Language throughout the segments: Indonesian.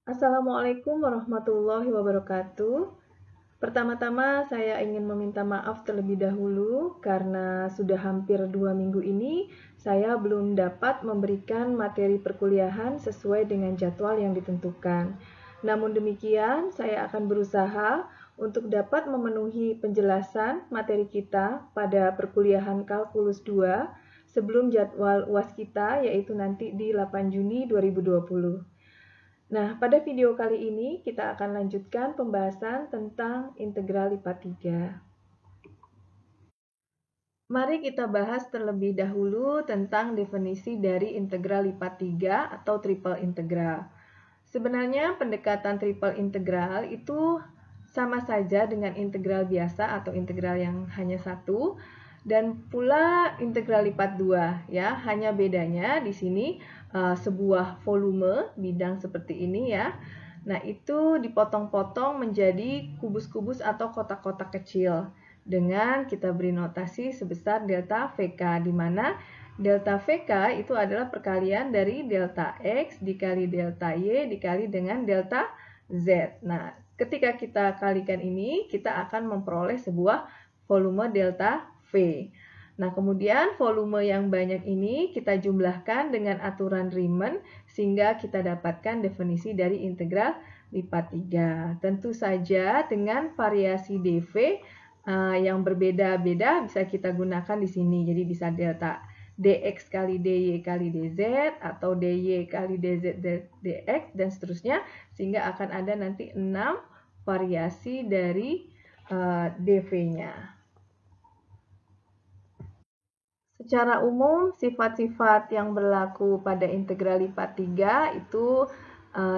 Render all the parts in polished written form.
Assalamualaikum warahmatullahi wabarakatuh. Pertama-tama saya ingin meminta maaf terlebih dahulu karena sudah hampir 2 minggu ini saya belum dapat memberikan materi perkuliahan sesuai dengan jadwal yang ditentukan. Namun demikian, saya akan berusaha untuk dapat memenuhi penjelasan materi kita pada perkuliahan Kalkulus 2 sebelum jadwal UAS kita yaitu nanti di 8 Juni 2020. Nah, pada video kali ini kita akan lanjutkan pembahasan tentang integral lipat 3. Mari kita bahas terlebih dahulu tentang definisi dari integral lipat 3 atau triple integral. Sebenarnya pendekatan triple integral itu sama saja dengan integral biasa atau integral yang hanya satu dan pula integral lipat 2 ya. Hanya bedanya di sini sebuah volume bidang seperti ini ya. Nah, itu dipotong-potong menjadi kubus-kubus atau kotak-kotak kecil dengan kita beri notasi sebesar delta VK, di mana delta VK itu adalah perkalian dari delta X dikali delta Y dikali dengan delta Z. Nah, ketika kita kalikan ini, kita akan memperoleh sebuah volume delta V. Nah, kemudian volume yang banyak ini kita jumlahkan dengan aturan Riemann sehingga kita dapatkan definisi dari integral lipat 3. Tentu saja dengan variasi dV yang berbeda-beda bisa kita gunakan di sini. Jadi bisa delta dx kali dy kali dz atau dy kali dz dx dan seterusnya sehingga akan ada nanti 6 variasi dari dv-nya. Secara umum, sifat-sifat yang berlaku pada integral lipat 3 itu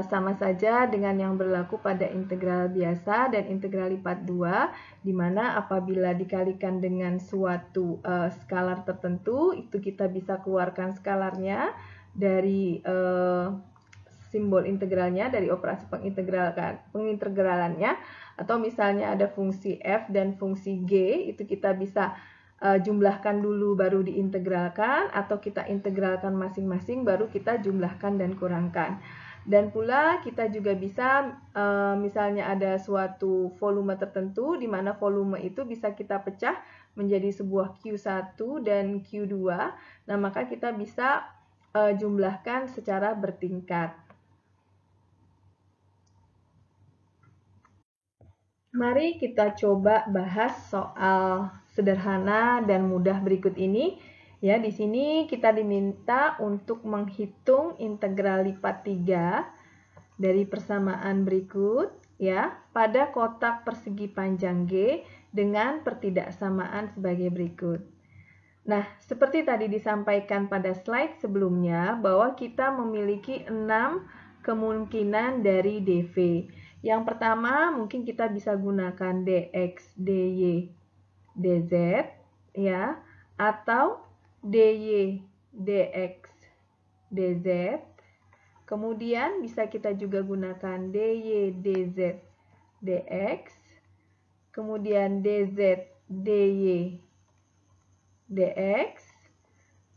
sama saja dengan yang berlaku pada integral biasa dan integral lipat 2, di mana apabila dikalikan dengan suatu skalar tertentu, itu kita bisa keluarkan skalarnya dari simbol integralnya, dari operasi pengintegralannya, atau misalnya ada fungsi f dan fungsi g, itu kita bisa jumlahkan dulu baru diintegralkan atau kita integralkan masing-masing baru kita jumlahkan dan kurangkan. Dan pula kita juga bisa misalnya ada suatu volume tertentu di mana volume itu bisa kita pecah menjadi sebuah Q1 dan Q2. Nah, maka kita bisa jumlahkan secara bertingkat. Mari kita coba bahas soal sederhana dan mudah berikut ini. Ya, di sini kita diminta untuk menghitung integral lipat 3 dari persamaan berikut ya pada kotak persegi panjang G dengan pertidaksamaan sebagai berikut. Nah, seperti tadi disampaikan pada slide sebelumnya bahwa kita memiliki 6 kemungkinan dari dV. Yang pertama, mungkin kita bisa gunakan dx, dy, dz ya, atau dy, dx, dz. Kemudian bisa kita juga gunakan dy, dz, dx. Kemudian dz, dy, dx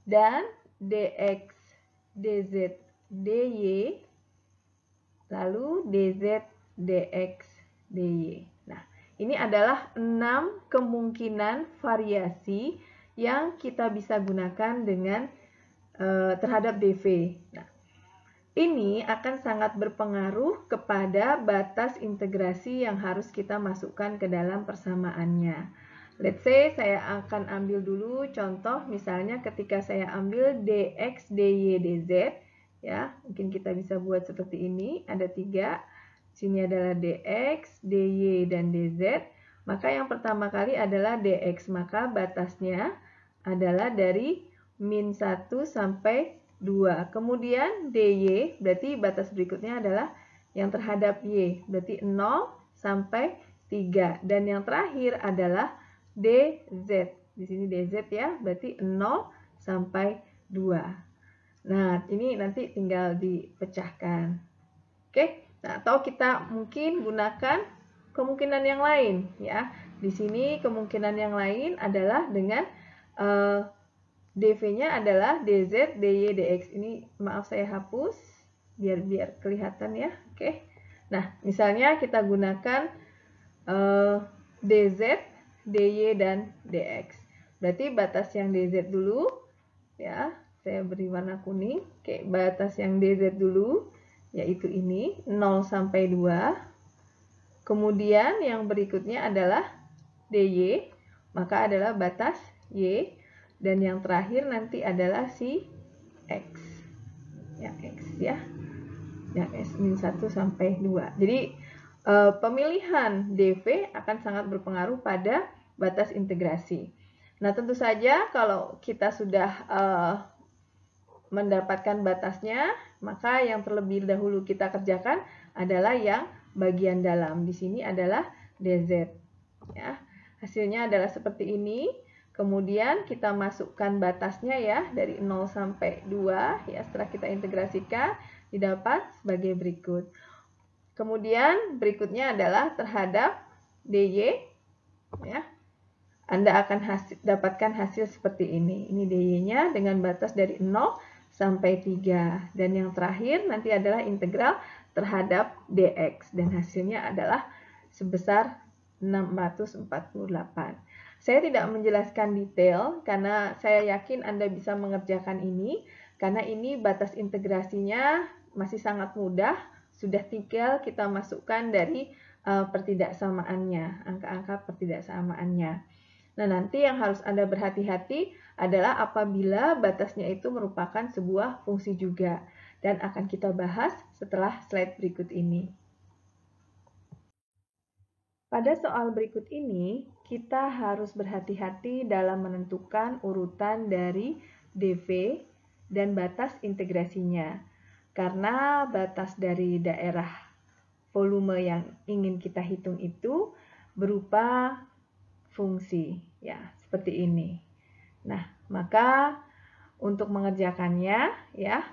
dan dx, dz, dy, lalu dz, dx, dy. Nah, ini adalah 6 kemungkinan variasi yang kita bisa gunakan dengan terhadap dv. Nah, ini akan sangat berpengaruh kepada batas integrasi yang harus kita masukkan ke dalam persamaannya. Let's say saya akan ambil dulu contoh misalnya ketika saya ambil dx, dy, dz ya, mungkin kita bisa buat seperti ini, ada 3. Sini adalah dx, dy, dan dz. Maka yang pertama kali adalah dx, maka batasnya adalah dari min 1 sampai 2. Kemudian dy, berarti batas berikutnya adalah yang terhadap y, berarti 0 sampai 3. Dan yang terakhir adalah dz. Di sini dz ya, berarti 0 sampai 2. Nah, ini nanti tinggal dipecahkan. Oke, nah, atau kita mungkin gunakan kemungkinan yang lain ya. Di sini kemungkinan yang lain adalah dengan dv-nya adalah dz, dy, dx. Ini maaf saya hapus. biar kelihatan ya. Oke. Nah, misalnya kita gunakan DZ, DY, dan DX. Berarti batas yang DZ dulu, ya, saya beri warna kuning. Oke, batas yang DZ dulu, yaitu ini, 0 sampai 2. Kemudian yang berikutnya adalah DY, maka adalah batas Y. Dan yang terakhir nanti adalah si X. Ya, X ya. Yang S-1 sampai 2. Jadi, pemilihan DV akan sangat berpengaruh pada batas integrasi. Nah, tentu saja kalau kita sudah mendapatkan batasnya, maka yang terlebih dahulu kita kerjakan adalah yang bagian dalam. Di sini adalah DZ. Ya. Hasilnya adalah seperti ini. Kemudian kita masukkan batasnya ya, dari 0 sampai 2. Ya, setelah kita integrasikan, didapat sebagai berikut. Kemudian berikutnya adalah terhadap DY. Ya. Anda akan dapatkan hasil seperti ini. Ini DY-nya dengan batas dari 0 sampai 3. Dan yang terakhir nanti adalah integral terhadap DX. Dan hasilnya adalah sebesar 648. Saya tidak menjelaskan detail karena saya yakin Anda bisa mengerjakan ini. Karena ini batas integrasinya masih sangat mudah. Sudah tinggal kita masukkan dari pertidaksamaannya, angka-angka pertidaksamaannya. Nah, nanti yang harus Anda berhati-hati adalah apabila batasnya itu merupakan sebuah fungsi juga. Dan akan kita bahas setelah slide berikut ini. Pada soal berikut ini, kita harus berhati-hati dalam menentukan urutan dari DV dan batas integrasinya. Karena batas dari daerah volume yang ingin kita hitung itu berupa fungsi, ya, seperti ini. Nah, maka untuk mengerjakannya, ya,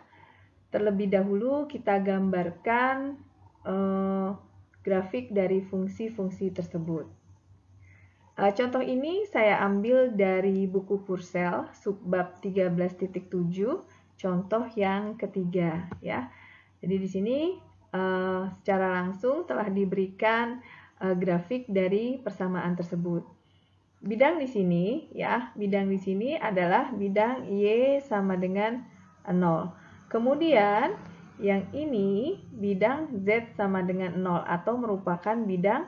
terlebih dahulu kita gambarkan grafik dari fungsi-fungsi tersebut. Contoh ini saya ambil dari buku Purcell, subbab 13.7, contoh yang ketiga. Ya. Jadi di sini secara langsung telah diberikan grafik dari persamaan tersebut. Bidang di sini, ya, bidang di sini adalah bidang Y sama dengan 0. Kemudian yang ini bidang Z sama dengan 0 atau merupakan bidang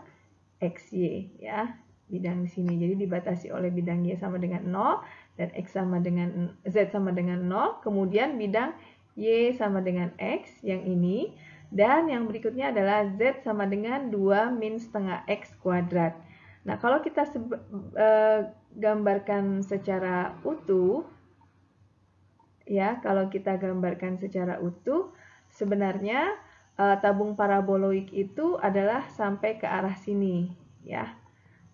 XY, ya. Bidang di sini jadi dibatasi oleh bidang Y sama dengan 0 dan X sama dengan Z sama dengan 0. Kemudian bidang Y sama dengan X yang ini, dan yang berikutnya adalah Z sama dengan 2 min setengah X kuadrat. Nah, kalau kita gambarkan secara utuh, ya, kalau kita gambarkan secara utuh, sebenarnya tabung paraboloik itu adalah sampai ke arah sini, ya.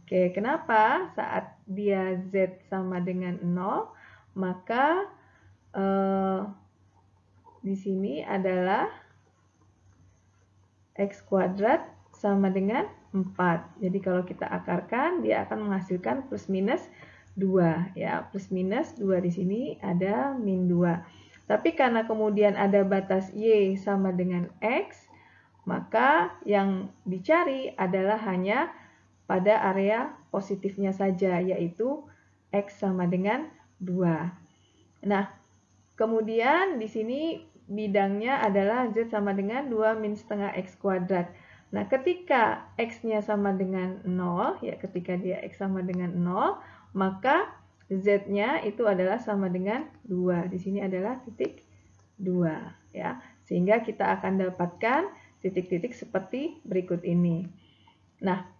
Oke, kenapa? Saat dia Z sama dengan 0, maka di sini adalah X kuadrat sama dengan 4. Jadi kalau kita akarkan, dia akan menghasilkan plus minus 2. Ya, plus minus 2 di sini ada min 2. Tapi karena kemudian ada batas Y sama dengan X, maka yang dicari adalah hanya pada area positifnya saja, yaitu X sama dengan 2. Nah, kemudian di sini bidangnya adalah Z sama dengan 2 min setengah X kuadrat. Nah, ketika X-nya sama dengan 0, ya, ketika dia X sama dengan 0, maka Z-nya itu adalah sama dengan 2. Di sini adalah titik 2, ya. Sehingga kita akan dapatkan titik-titik seperti berikut ini. Nah,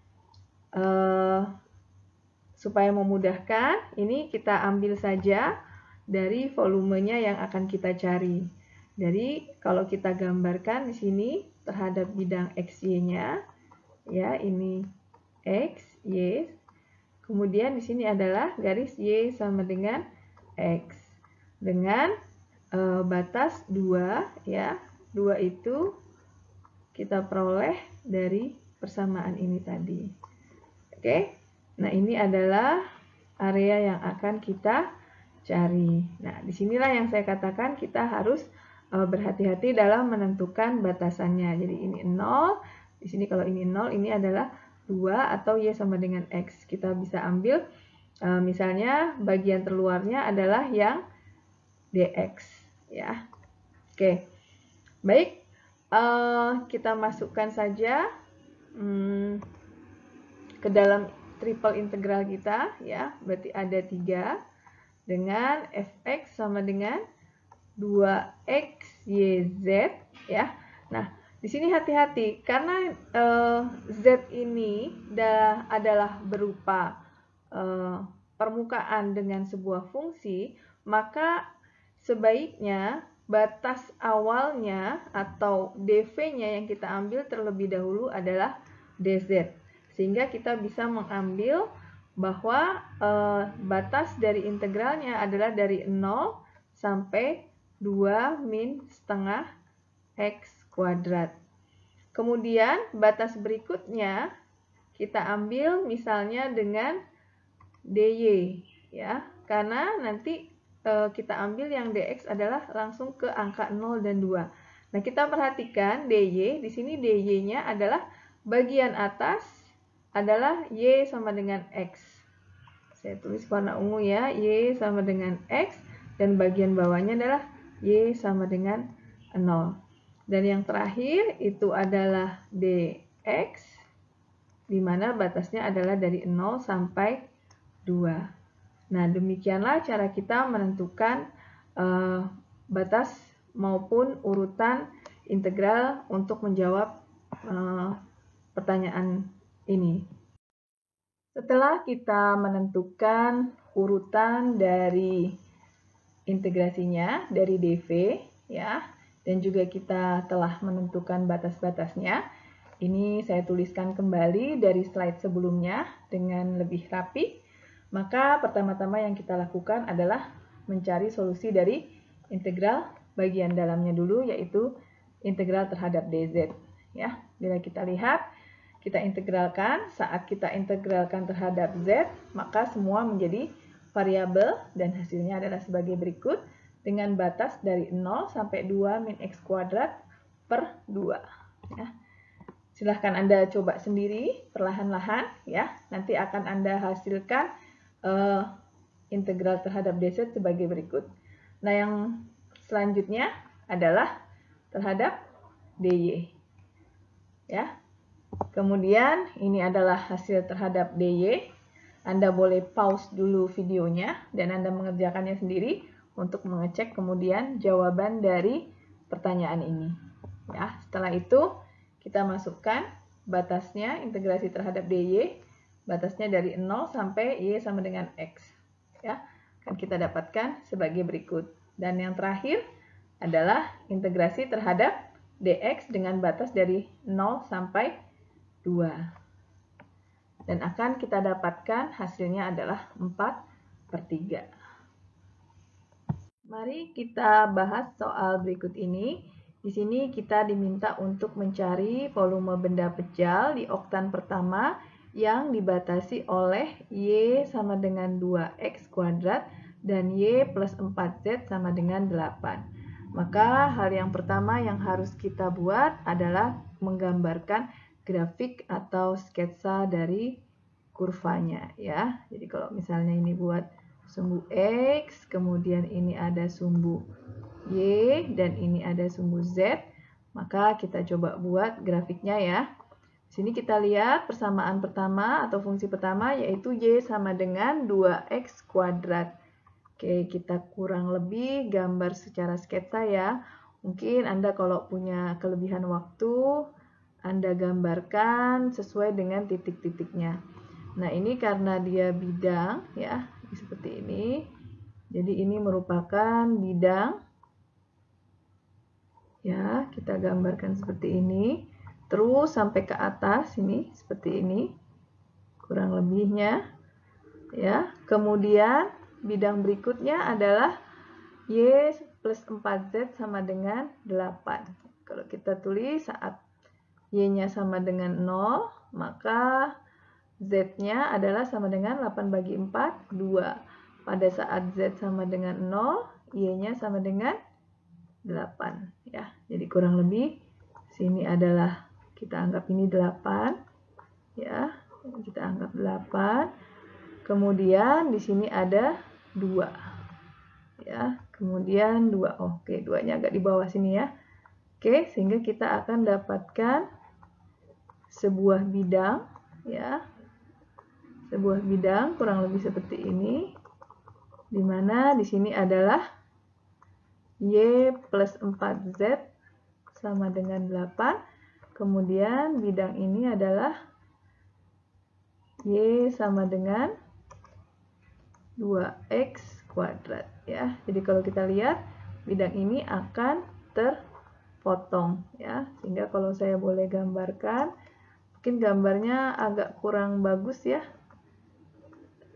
supaya memudahkan, ini kita ambil saja dari volumenya yang akan kita cari. Jadi, kalau kita gambarkan di sini terhadap bidang XY-nya, ya, ini X, Y. Kemudian di sini adalah garis Y sama dengan X. Dengan batas 2, ya. 2 itu kita peroleh dari persamaan ini tadi. Oke. Nah, ini adalah area yang akan kita cari. Nah, disinilah yang saya katakan kita harus berhati-hati dalam menentukan batasannya. Jadi ini 0, di sini kalau ini 0, ini adalah 2 atau Y sama dengan X. Kita bisa ambil misalnya bagian terluarnya adalah yang DX ya. Oke. Baik, kita masukkan saja ke dalam triple integral kita ya. Berarti ada 3 dengan fx sama dengan 2x yz ya. Nah, di sini hati-hati karena z ini adalah berupa permukaan dengan sebuah fungsi, maka sebaiknya batas awalnya atau dv-nya yang kita ambil terlebih dahulu adalah dz. Sehingga kita bisa mengambil bahwa batas dari integralnya adalah dari 0 sampai 2 min setengah x kuadrat. Kemudian batas berikutnya kita ambil misalnya dengan dy ya, karena nanti kita ambil yang dx adalah langsung ke angka 0 dan 2. Nah, kita perhatikan dy, di sini dy-nya adalah bagian atas adalah y sama dengan x. Saya tulis warna ungu ya, y sama dengan x, dan bagian bawahnya adalah y sama dengan 0. Dan yang terakhir itu adalah dx, di mana batasnya adalah dari 0 sampai 2. Nah, demikianlah cara kita menentukan batas maupun urutan integral untuk menjawab pertanyaan ini. Setelah kita menentukan urutan dari integrasinya dari dv ya, dan juga kita telah menentukan batas-batasnya, ini saya tuliskan kembali dari slide sebelumnya dengan lebih rapi. Maka pertama-tama yang kita lakukan adalah mencari solusi dari integral bagian dalamnya dulu, yaitu integral terhadap dz ya. Bila kita lihat, kita integralkan, saat kita integralkan terhadap z, maka semua menjadi variabel dan hasilnya adalah sebagai berikut dengan batas dari 0 sampai 2 min x kuadrat per 2 ya. Silahkan Anda coba sendiri perlahan-lahan ya. Nanti akan Anda hasilkan integral terhadap dz sebagai berikut. Nah, yang selanjutnya adalah terhadap dy ya. Kemudian ini adalah hasil terhadap dy. Anda boleh pause dulu videonya dan Anda mengerjakannya sendiri untuk mengecek kemudian jawaban dari pertanyaan ini. Ya, setelah itu kita masukkan batasnya integrasi terhadap dy, batasnya dari 0 sampai y sama dengan x. Ya, akan kita dapatkan sebagai berikut. Dan yang terakhir adalah integrasi terhadap dx dengan batas dari 0 sampai 2. Dan akan kita dapatkan hasilnya adalah 4/3. Mari kita bahas soal berikut ini. Di sini kita diminta untuk mencari volume benda pejal di oktan pertama yang dibatasi oleh y sama dengan 2x kuadrat dan y plus 4z sama dengan 8. Maka hal yang pertama yang harus kita buat adalah menggambarkan grafik atau sketsa dari kurvanya ya. Jadi kalau misalnya ini buat sumbu x, kemudian ini ada sumbu y, dan ini ada sumbu z, maka kita coba buat grafiknya ya. Di sini kita lihat persamaan pertama atau fungsi pertama yaitu y sama dengan 2x kuadrat. Oke, kita kurang lebih gambar secara sketsa ya. Mungkin Anda kalau punya kelebihan waktu, Anda gambarkan sesuai dengan titik-titiknya. Nah, ini karena dia bidang ya, seperti ini. Jadi ini merupakan bidang. Ya, kita gambarkan seperti ini. Terus sampai ke atas ini seperti ini. Kurang lebihnya. Ya, kemudian bidang berikutnya adalah y plus 4z sama dengan 8. Kalau kita tulis saat y-nya sama dengan 0, maka z-nya adalah sama dengan 8 bagi 4, 2. Pada saat z sama dengan 0, y-nya sama dengan 8 ya. Jadi kurang lebih sini adalah kita anggap ini 8 ya. Kita anggap 8. Kemudian di sini ada 2 ya. Kemudian 2. Oke, 2-nya agak di bawah sini ya. Oke, sehingga kita akan dapatkan sebuah bidang ya. Sebuah bidang kurang lebih seperti ini. Di mana di sini adalah Y plus 4Z sama dengan 8. Kemudian bidang ini adalah Y sama dengan 2X kuadrat ya. Jadi kalau kita lihat bidang ini akan terpotong ya. Sehingga kalau saya boleh gambarkan, mungkin gambarnya agak kurang bagus ya.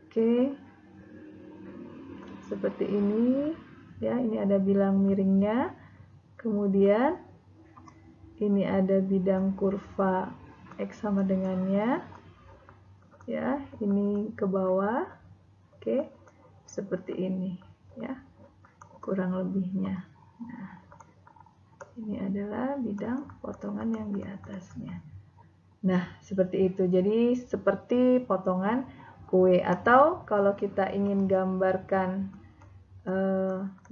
Oke. Seperti ini ya, ini ada bilang miringnya. Kemudian ini ada bidang kurva X sama dengannya ya, ini ke bawah. Oke, seperti ini ya, kurang lebihnya. Nah, ini adalah bidang potongan yang di atasnya. Nah, seperti itu. Jadi seperti potongan kue, atau kalau kita ingin gambarkan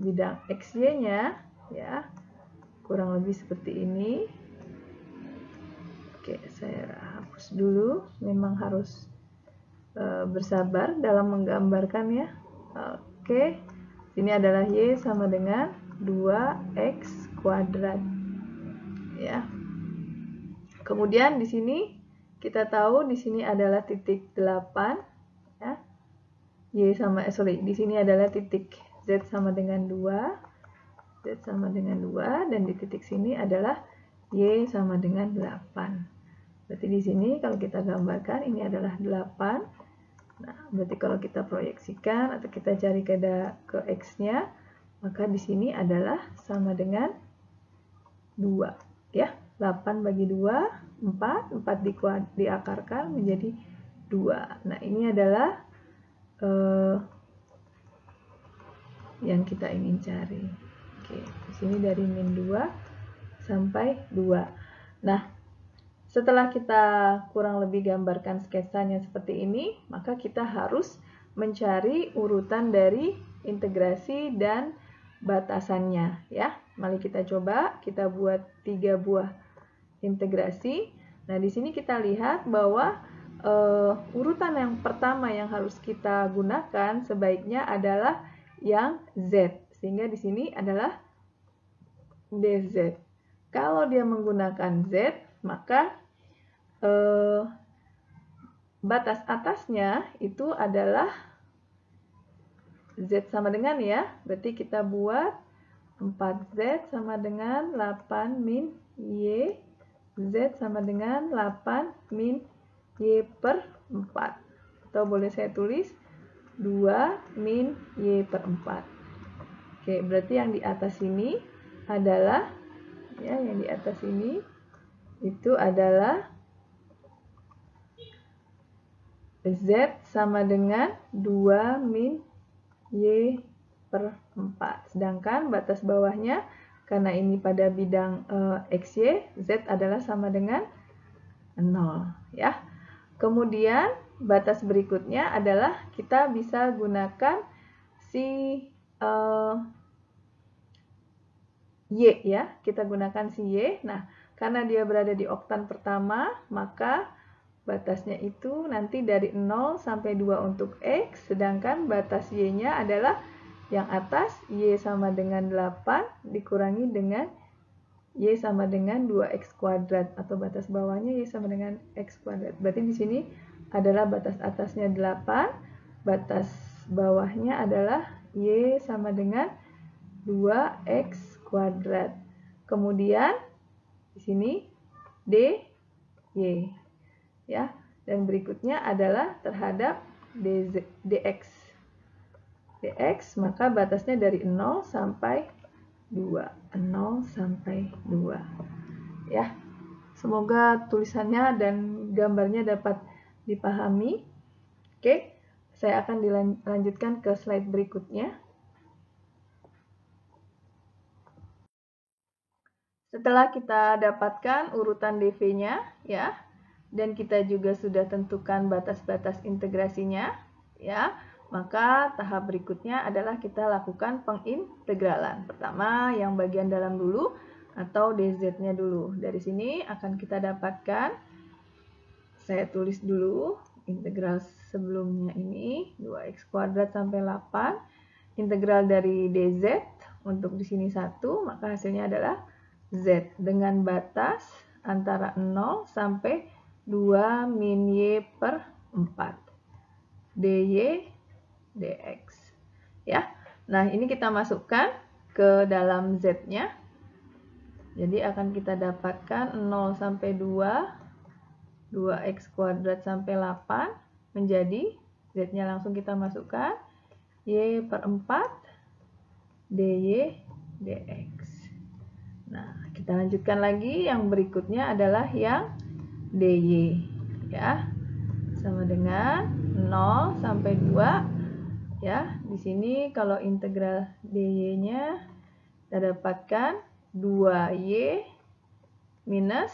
bidang XY-nya ya, kurang lebih seperti ini. Oke, saya hapus dulu. Memang harus bersabar dalam menggambarkan ya. Oke, ini adalah Y sama dengan 2X kuadrat ya. Kemudian di sini kita tahu di sini adalah titik 8 ya. Di sini adalah titik Z sama dengan 2. Z sama dengan 2, dan di titik sini adalah Y sama dengan 8. Berarti di sini kalau kita gambarkan ini adalah 8. Nah, berarti kalau kita proyeksikan atau kita cari ke X-nya, maka di sini adalah sama dengan 2 ya. 8 bagi 2, 4 diakarkan menjadi 2. Nah, ini adalah yang kita ingin cari. Oke, di sini dari min 2 sampai 2. Nah, setelah kita kurang lebih gambarkan sketsanya seperti ini, maka kita harus mencari urutan dari integrasi dan batasannya ya. Mari kita coba, kita buat 3 buah integrasi. Nah, di sini kita lihat bahwa urutan yang pertama yang harus kita gunakan sebaiknya adalah yang Z, sehingga di sini adalah dz. Kalau dia menggunakan Z, maka batas atasnya itu adalah Z sama dengan ya, berarti kita buat 4Z sama dengan 8 min Y, Z sama dengan 8 min Y per 4. Atau boleh saya tulis 2 min Y per 4. Oke, berarti yang di atas ini adalah, ya, yang di atas ini itu adalah Z sama dengan 2 min Y per 4. Sedangkan batas bawahnya, karena ini pada bidang XY, Z adalah sama dengan 0 ya. Kemudian batas berikutnya adalah kita bisa gunakan si Y ya. Kita gunakan si Y. Nah, karena dia berada di oktan pertama, maka batasnya itu nanti dari 0 sampai 2 untuk X, sedangkan batas Y-nya adalah yang atas Y sama dengan 8 dikurangi dengan Y sama dengan 2X kuadrat, atau batas bawahnya Y sama dengan X kuadrat. Berarti di sini adalah batas atasnya 8, batas bawahnya adalah Y sama dengan 2X kuadrat. Kemudian di sini DY ya, dan berikutnya adalah terhadap dx. Dx maka batasnya dari 0 sampai 2. 0 sampai 2 ya. Semoga tulisannya dan gambarnya dapat dipahami. Oke, saya akan dilanjutkan ke slide berikutnya. Setelah kita dapatkan urutan DV-nya, ya, dan kita juga sudah tentukan batas-batas integrasinya, ya, maka tahap berikutnya adalah kita lakukan pengintegralan. Pertama, yang bagian dalam dulu atau DZ-nya dulu. Dari sini akan kita dapatkan, saya tulis dulu integral sebelumnya ini 2x kuadrat sampai 8. Integral dari DZ untuk di sini 1, maka hasilnya adalah Z dengan batas antara 0 sampai 2 min Y per 4 dy dx. Ya. Nah, ini kita masukkan ke dalam Z-nya. Jadi akan kita dapatkan 0 sampai 2, 2x kuadrat sampai 8 menjadi Z-nya langsung kita masukkan Y per 4 dy dx. Nah, kita lanjutkan lagi. Yang berikutnya adalah yang dy, ya. Sama dengan 0 sampai 2, ya. Di sini kalau integral dy-nya kita dapatkan 2y minus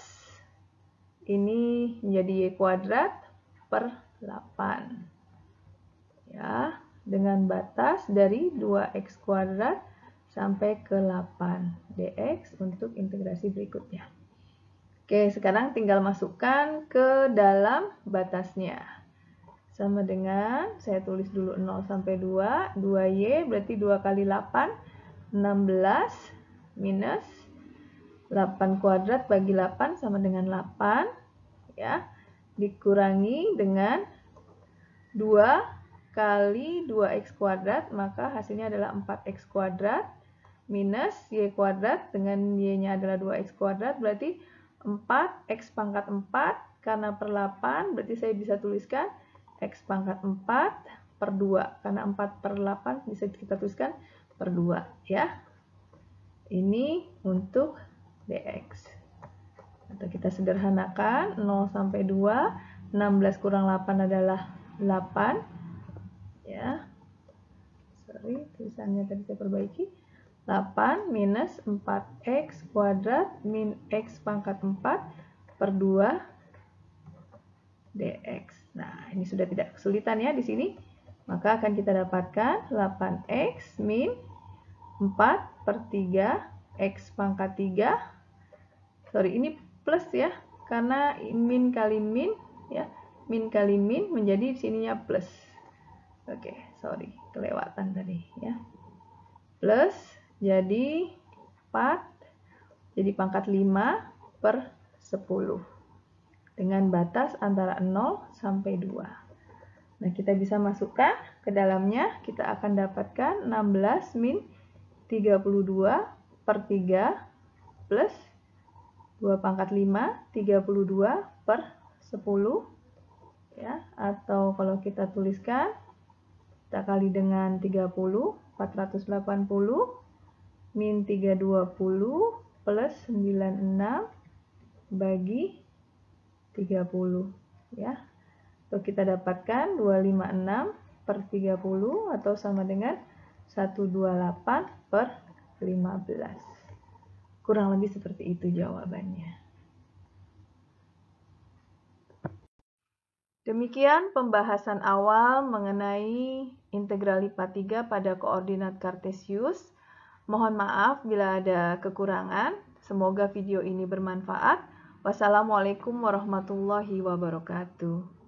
ini menjadi y kuadrat per 8. Ya, dengan batas dari 2x kuadrat sampai ke 8 dx untuk integrasi berikutnya. Oke, sekarang tinggal masukkan ke dalam batasnya. Sama dengan, saya tulis dulu 0 sampai 2, 2y berarti 2 kali 8, 16 minus 8 kuadrat bagi 8 sama dengan 8, ya, dikurangi dengan 2 kali 2x kuadrat, maka hasilnya adalah 4x kuadrat minus y kuadrat dengan y-nya adalah 2x kuadrat, berarti 4x pangkat 4 karena per 8, berarti saya bisa tuliskan x pangkat 4 per 2, karena 4 per 8 bisa kita tuliskan per 2, ya. Ini untuk dx. Atau kita sederhanakan, 0 sampai 2, 16 kurang 8 adalah 8, ya. Sorry, tulisannya tadi saya perbaiki. 8 minus 4x kuadrat min x pangkat 4 per 2 dx. Nah, ini sudah tidak kesulitan ya di sini. Maka akan kita dapatkan 8x min 4 per 3 x pangkat 3. Sorry, ini plus ya, karena min kali min, ya. Min kali min menjadi sininya plus. Oke, sorry, kelewatan tadi ya. Plus jadi 4, jadi pangkat 5 per 10. Dengan batas antara 0 sampai 2. Nah, kita bisa masukkan ke dalamnya, kita akan dapatkan 16 min 32 per 3 plus 2 pangkat 5, 32 per 10. Ya, atau kalau kita tuliskan, kita kali dengan 30, 480 min 320 plus 96 bagi 30, ya. Atau kita dapatkan 256 per 30 atau sama dengan 128 per 15. Kurang lebih seperti itu jawabannya. Demikian pembahasan awal mengenai integral lipat 3 pada koordinat kartesius. Mohon maaf bila ada kekurangan. Semoga video ini bermanfaat. Wassalamualaikum warahmatullahi wabarakatuh.